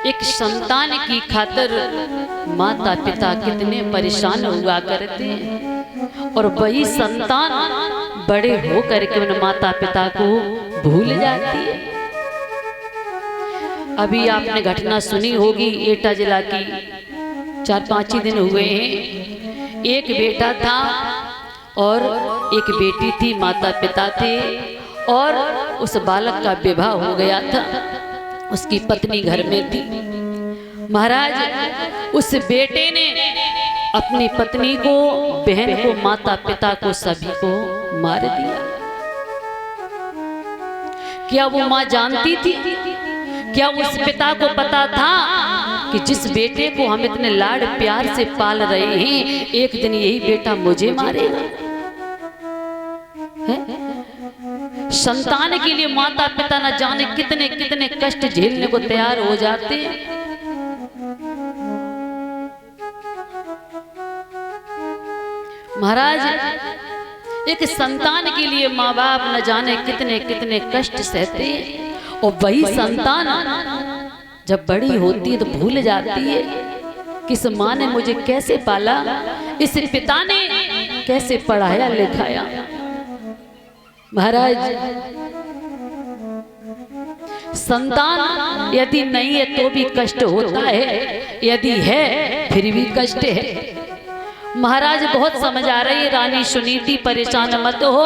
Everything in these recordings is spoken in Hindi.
एक संतान की खातिर माता पिता कितने परेशान हुआ करते हैं और वही संतान बड़े हो करके उन माता पिता को भूल जाती है। अभी आपने घटना सुनी होगी एटा जिला की, 4-5 ही दिन हुए हैं। एक बेटा था और एक बेटी थी, माता पिता थे और उस बालक का विवाह हो गया था, उसकी पत्नी घर में थी। महाराज उस बेटे ने अपनी पत्नी को, बहन को, माता पिता को, सभी को मार दिया। क्या वो मां जानती थी? क्या उस पिता को पता था कि जिस बेटे को हम इतने लाड प्यार से पाल रहे हैं, एक दिन यही बेटा मुझे मारेगा? संतान के लिए माता पिता न जाने कितने कितने कष्ट झेलने को तैयार हो जाते। महाराज एक संतान के लिए माँ बाप न जाने कितने कितने कष्ट सहते हैं और वही संतान जब बड़ी होती है तो भूल जाती है कि इस माँ ने मुझे कैसे पाला, इस पिता ने कैसे पढ़ाया लिखाया। महाराज संतान यदि नहीं है तो भी कष्ट होता है, यदि है फिर भी कष्ट है। महाराज बहुत समझ आ रही है। रानी सुनीति परेशान मत हो।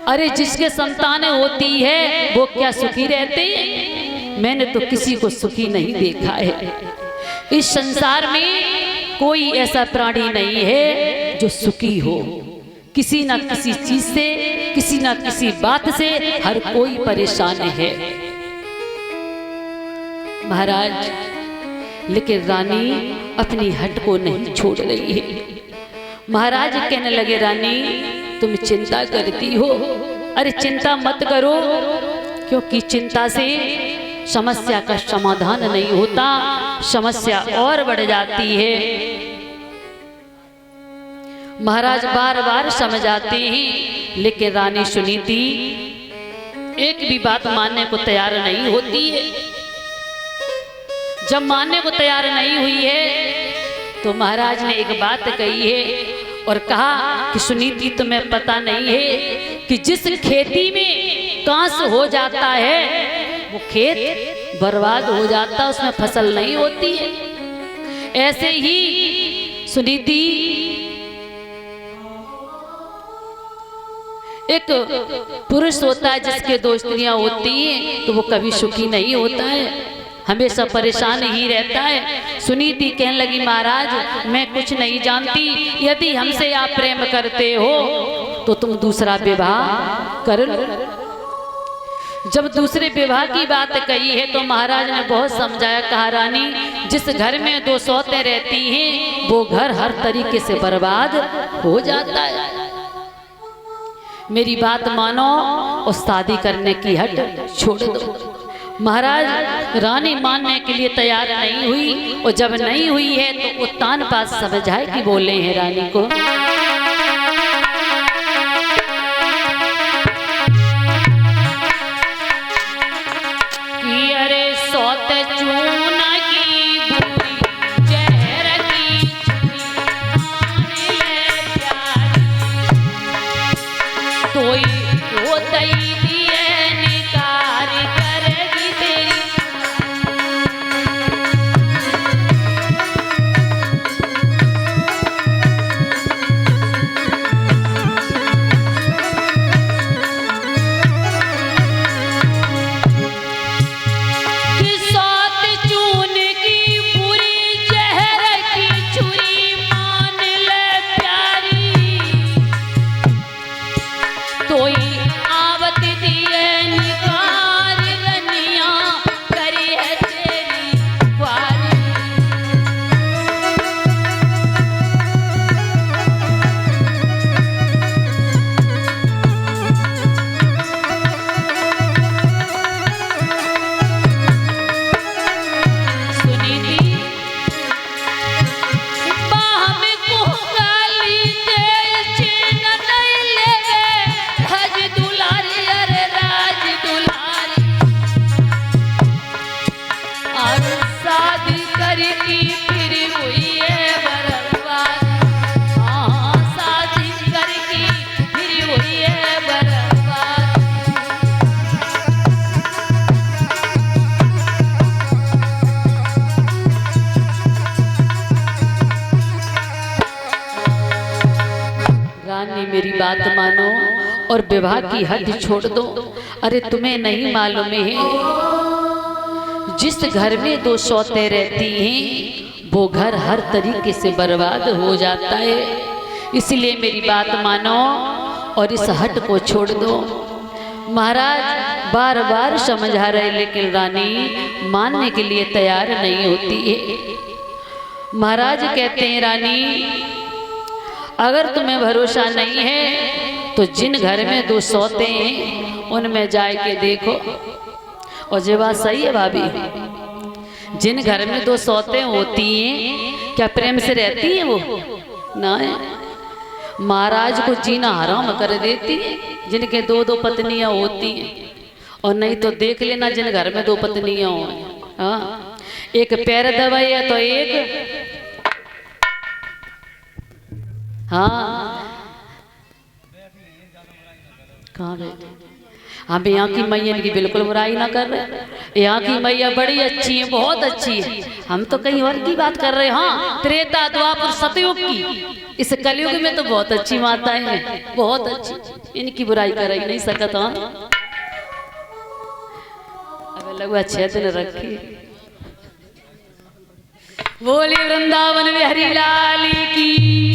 अरे जिसके संतानें होती है वो क्या सुखी रहते हैं? मैंने तो किसी को सुखी नहीं देखा है। इस संसार में कोई ऐसा प्राणी नहीं है जो सुखी हो। किसी ना किसी चीज से, किसी ना किसी बात से हर कोई परेशान है। महाराज लेकिन रानी अपनी हट को नहीं छोड़ रही है। महाराज कहने लगे, रानी तुम चिंता करती हो। अरे चिंता मत करो, क्योंकि चिंता से समस्या का समाधान नहीं होता, समस्या और बढ़ जाती है। महाराज बार बार समझाते हैं लेकिन रानी सुनीति एक भी बात मानने को तैयार नहीं होती है। जब मानने को तैयार नहीं हुई है तो महाराज ने एक बात कही है और कहा कि सुनीति तुम्हें पता नहीं है कि जिस खेती में कांस हो जाता है वो खेत बर्बाद हो जाता है, उसमें फसल नहीं होती है। ऐसे ही सुनीति एक पुरुष होता है जिसके 2 स्त्रियां होती हैं तो वो कभी सुखी नहीं होता है, हमेशा परेशान ही रहता है। सुनीति कहने लगी, महाराज मैं कुछ नहीं जानती, यदि हमसे आप प्रेम करते हो तो तुम दूसरा विवाह कर लो। जब दूसरे विवाह की बात कही है तो महाराज ने बहुत समझाया, कहा रानी जिस घर में 2 सौतें रहती हैं वो घर हर तरीके से बर्बाद हो जाता है। मेरी बात मानो और शादी करने की हट छोड़ दो। महाराज रानी मानने के लिए तैयार नहीं हुई और जब नहीं हुई है तो उत्तान पास समझाए कि बोले हैं रानी को, कि अरे सौत चूना की बुरी जहर की तोई वो दई दिए निकार करेगी तेरी। कि सौत चूना मेरी बात मानो और विवाह की हद छोड़ दो। अरे तुम्हें नहीं मालूम है, जिस घर में दो सौतें रहती हैं वो घर हर तरीके से बर्बाद हो जाता है। इसलिए मेरी बात मानो और इस हट को छोड़ दो। महाराज बार बार समझा रहे, लेकिन रानी मानने के लिए तैयार नहीं होती है। महाराज कहते हैं, रानी अगर तुम्हें भरोसा नहीं है तो जिन घर में दो सौते हैं उनमें जाए के देखो। और ये बात सही है भाभी, जिन घर में दो सौते होती हैं क्या प्रेम से रहती हैं वो? ना, महाराज को जीना हराम कर देती है जिनके दो दो पत्नियां होती हैं। और नहीं तो देख लेना जिन घर में दो पत्नियां हो, हाँ, एक पैर दबाई है तो एक, हाँ कहाँ बैठे? हम यहाँ की मैया की बिल्कुल बुराई ना कर रहे। यहाँ की मैया बड़ी अच्छी है, बहुत अच्छी है। हम तो कहीं और की बात कर रहे हैं। हाँ, त्रेता द्वापर सतयुग की, इस कलयुग में तो बहुत अच्छी माताएं हैं, बहुत अच्छी, इनकी बुराई कर ही नहीं सकता। अब लगवा 6 दिन रखी। बोले वृंदावन बिहारी लाल की।